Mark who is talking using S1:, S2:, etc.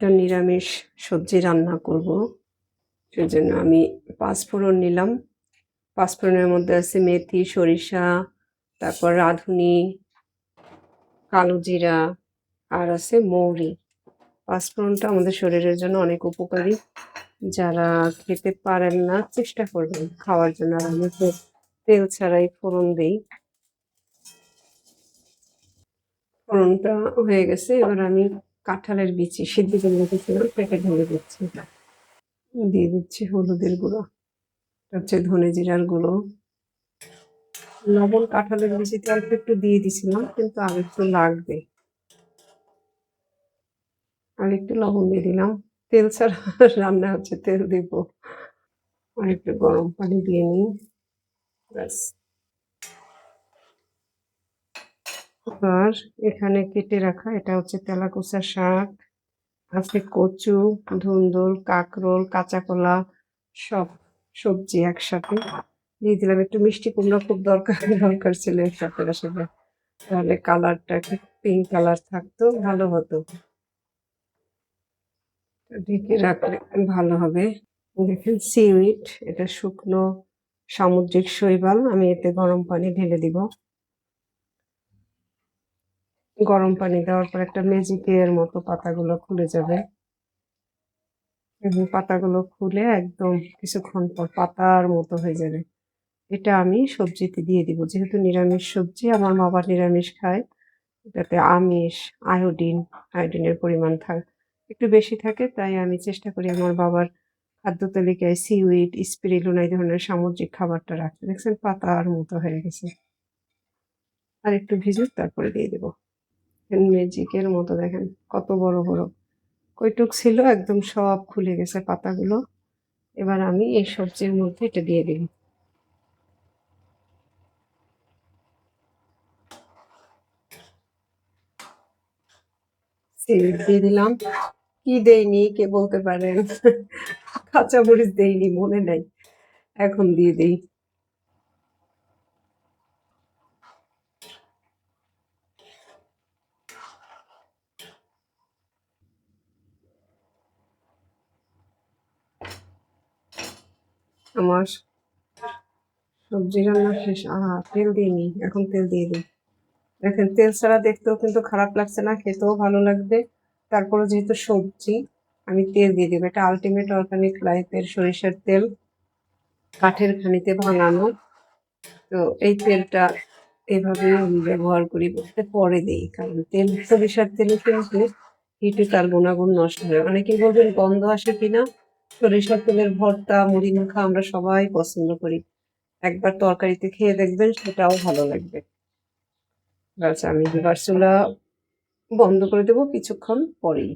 S1: একটা নিরামিষ সবজি রান্না করব। সেজন্য আমি পাঁচফোড়ন নিলাম। পাঁচফোড়নের মধ্যে আছে মেথি, সরিষা, তারপর রাঁধুনি, কালো জিরা আর আছে মৌরি। পাঁচফোড়নটা আমাদের শরীরের জন্য অনেক উপকারী। যারা খেতে পারেন না চেষ্টা করবেন খাওয়ার জন্য। আর আমি তো তেল ছাড়াই ফোড়ন দেই। ফোড়নটা হয়ে গেছে, এবার আমি কাঁঠালের বিচি সিদ্ধ করে রেখেছিলাম সেটা ঢেলে দিচ্ছি। দিয়ে দিচ্ছি হলুদের গুঁড়ো, হচ্ছে ধনে জিরার গুঁড়ো, লবণ কাঁঠালের বিচিতে অল্প একটু দিয়ে দিছিলাম, কিন্তু আর একটু লাগবে। আর একটু লবণ দিয়ে দিলাম। তেল ছাড়া রান্না হচ্ছে, তেল দিব। আর একটু গরম পানি দিয়ে নিই, ব্যাস। আর এখানে কেটে রাখা এটা হচ্ছে তেলাকুচা শাক, আছে কচু, ধুন্দুল, কাঁকরোল, কাঁচা কলা, সব সবজি একসাথে দিয়ে দিলাম। একটু মিষ্টি কুমড়া খুব দরকার ছিল এর সাথে আসলে, তাহলে কালারটা একটু পিঙ্ক কালার থাকতো, ভালো হতো। ঢেকে রাখলে ভালো হবে। দেখেন সিউইড, এটা শুকনো সামুদ্রিক শৈবাল। আমি এতে গরম পানি ঢেলে দিব। গরম পানি দেওয়ার পর একটা ম্যাজিকের মতো পাতাগুলো খুলে যাবে, এবং পাতাগুলো খুলে একদম কিছুক্ষণ পর পাতার মতো হয়ে যাবে। এটা আমি সবজিতে দিয়ে দিব, যেহেতু নিরামিষ সবজি, আমার বাবা নিরামিষ খায়। এটাতে আমিষ, আয়োডিনের পরিমাণ একটু বেশি থাকে, তাই আমি চেষ্টা করি আমার বাবার খাদ্য তালিকায় সিউইড, স্পিরিলুনা এই ধরনের সামুদ্রিক খাবারটা রাখতে। দেখছেন পাতার মতো হয়ে গেছে। আর একটু ভিজুক, তারপরে দিয়ে দেবো। ম্যাজিকের মতো দেখেন কত বড় বড় কইটুক ছিল, একদম সব খুলে গেছে পাতাগুলো। এবার আমি এই সবজির মধ্যে এটা দিয়ে দিই। সিউইড দিয়ে দিলাম। কি দেইনি কে বলতে পারেন? কাঁচামরিচ দেইনি, মনে নাই, এখন দিয়ে দিই। আমার সবজি রান্না শেষ। তেল দিইনি, এখন তেল দিয়ে দিই। দেখেন তেল ছাড়া দেখতেও কিন্তু খারাপ লাগছে না, খেতেও ভালো লাগবে। তারপরে যেহেতু সবজি, আমি তেল দিয়ে দিব। এটা আলটিমেট অর্গানিক লাইফের সরিষার তেল, কাঠের খনিতে ভাঙানো। তো এই তেলটা এভাবে আমি ব্যবহার করি বলতে পরে দিই, কারণ সরিষার তেলে কিন্তু হিটে তার গুণাগুণ নষ্ট হয়। অনেকেই বলবেন গন্ধ আসে কিনা। সরিষার তেলের ভর্তা, মুড়ি মাখা আমরা সবাই পছন্দ করি। একবার তরকারিতে খেয়ে দেখবেন, সেটাও ভালো লাগবে। আচ্ছা, আমি এবার চুলা বন্ধ করে দেবো কিছুক্ষণ পরেই।